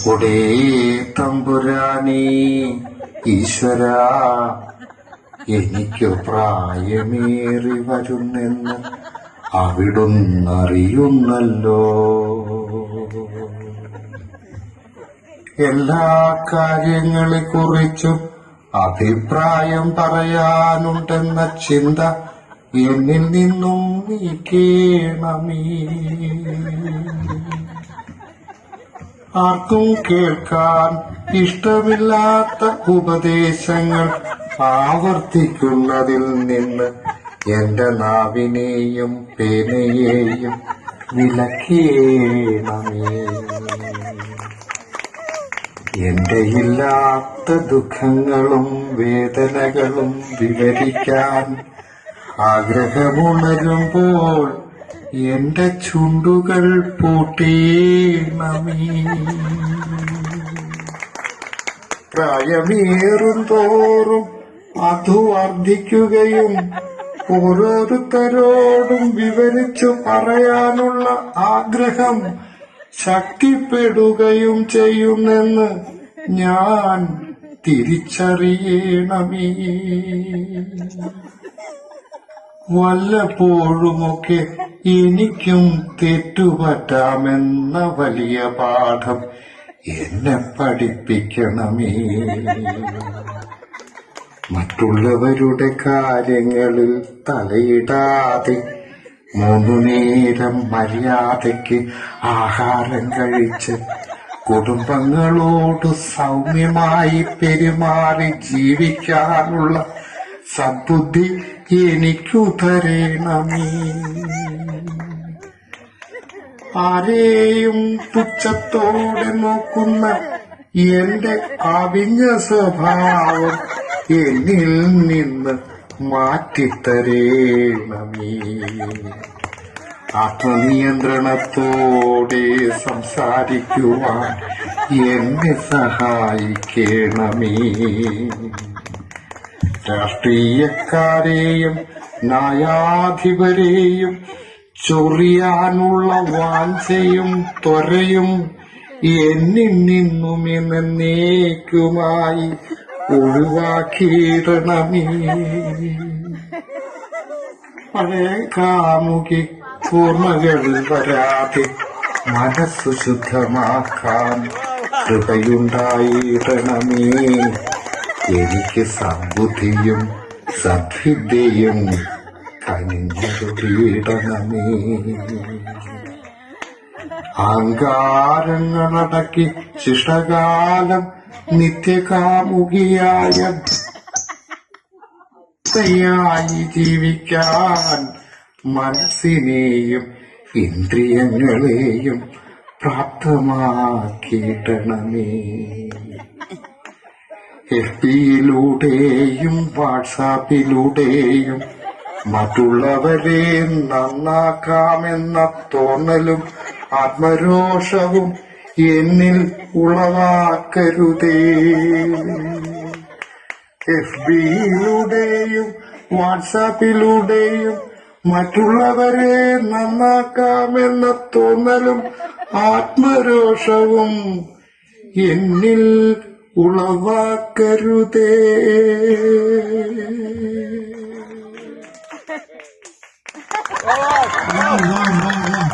ഒടേ തമ്പുരാനേ ഈശ്വര, എനിക്ക് പ്രായമേറി വരുന്നെന്ന് അവിടുന്നറിയുന്നല്ലോ. എല്ലാ കാര്യങ്ങളെക്കുറിച്ചും അഭിപ്രായം പറയാനുണ്ടെന്ന ചിന്ത എന്നിൽ നിന്നും നീക്കേണമേ. ആർക്കും കേൾക്കാൻ ഇഷ്ടമില്ലാത്ത ഉപദേശങ്ങൾ ആവർത്തിക്കുന്നതിൽ നിന്ന് എന്റെ നാവിനെയും പേനയെയും വിലക്കേണമേ. എന്റെ ഇല്ലാത്ത ദുഃഖങ്ങളും വേദനകളും വിവരിക്കാൻ ആഗ്രഹമുണരുമ്പോൾ എന്റെ ചുണ്ടുകൾ പൂട്ടീണമേ. പ്രായമേറും തോറും അത് വർദ്ധിക്കുകയും ഓരോരുത്തരോടും വിവരിച്ചു പറയാനുള്ള ആഗ്രഹം ശക്തിപ്പെടുകയും ചെയ്യുന്നെന്ന് ഞാൻ തിരിച്ചറിയണമേ. വല്ലപ്പോഴുമൊക്കെ എനിക്കും തെറ്റുപറ്റാമെന്ന വലിയ പാഠം എന്നെ പഠിപ്പിക്കണമേ. മറ്റുള്ളവരുടെ കാര്യങ്ങളിൽ തലയിടാതെ 3 നേരം മര്യാദയ്ക്ക് ആഹാരം കഴിച്ച് കുടുംബങ്ങളോട് സൗമ്യമായി പെരുമാറി ജീവിക്കാനുള്ള സദ്ബുദ്ധി എനിക്കു തരണമേ. ആരെയും പുച്ഛത്തോടെ നോക്കുന്ന എന്റെ അവിഞ്ഞ സ്വഭാവം എന്നിൽ നിന്ന് മാറ്റിത്തരേണമേ. ആത്മനിയന്ത്രണത്തോടെ സംസാരിക്കുവാൻ എന്നെ സഹായിക്കണമേ. രാഷ്ട്രീയക്കാരെയും ന്യായാധിപരെയും ചൊറിയാനുള്ള വാഞ്ചയും ത്വരയും എന്നിൽ നിന്നും എന്നേക്കുമായി ഒഴിവാക്കിയിടണമേ. പഴയ കാമുകി ഓർമ്മകളിൽ വരാതെ മനസ്സു ശുദ്ധമാക്കാൻ കൃപയുണ്ടായിടണമേ. എനിക്ക് സദ്ബുദ്ധിയും സദ്വിദ്യയും കനിഞ്ഞൊരുടണമേ. അഹങ്കാരങ്ങളടക്കി ശിഷ്ടകാലം നിത്യകാമുകിയായ ജീവിക്കാൻ മനസ്സിനെയും ഇന്ദ്രിയങ്ങളെയും പ്രാപ്തമാക്കിയിടണമേ. FB-യിലൂടെയും വാട്സാപ്പിലൂടെയും മറ്റുള്ളവരെ നന്നാക്കാമെന്ന തോന്നലും ആത്മരോഷവും എന്നിൽ ഉളവാക്കരുതേ. FB-യിലൂടെയും വാട്സാപ്പിലൂടെയും മറ്റുള്ളവരെ നന്നാക്കാമെന്ന തോന്നലും ആത്മരോഷവും എന്നിൽ ഉളവാക്കരുതേ. Wow, wow, wow, wow.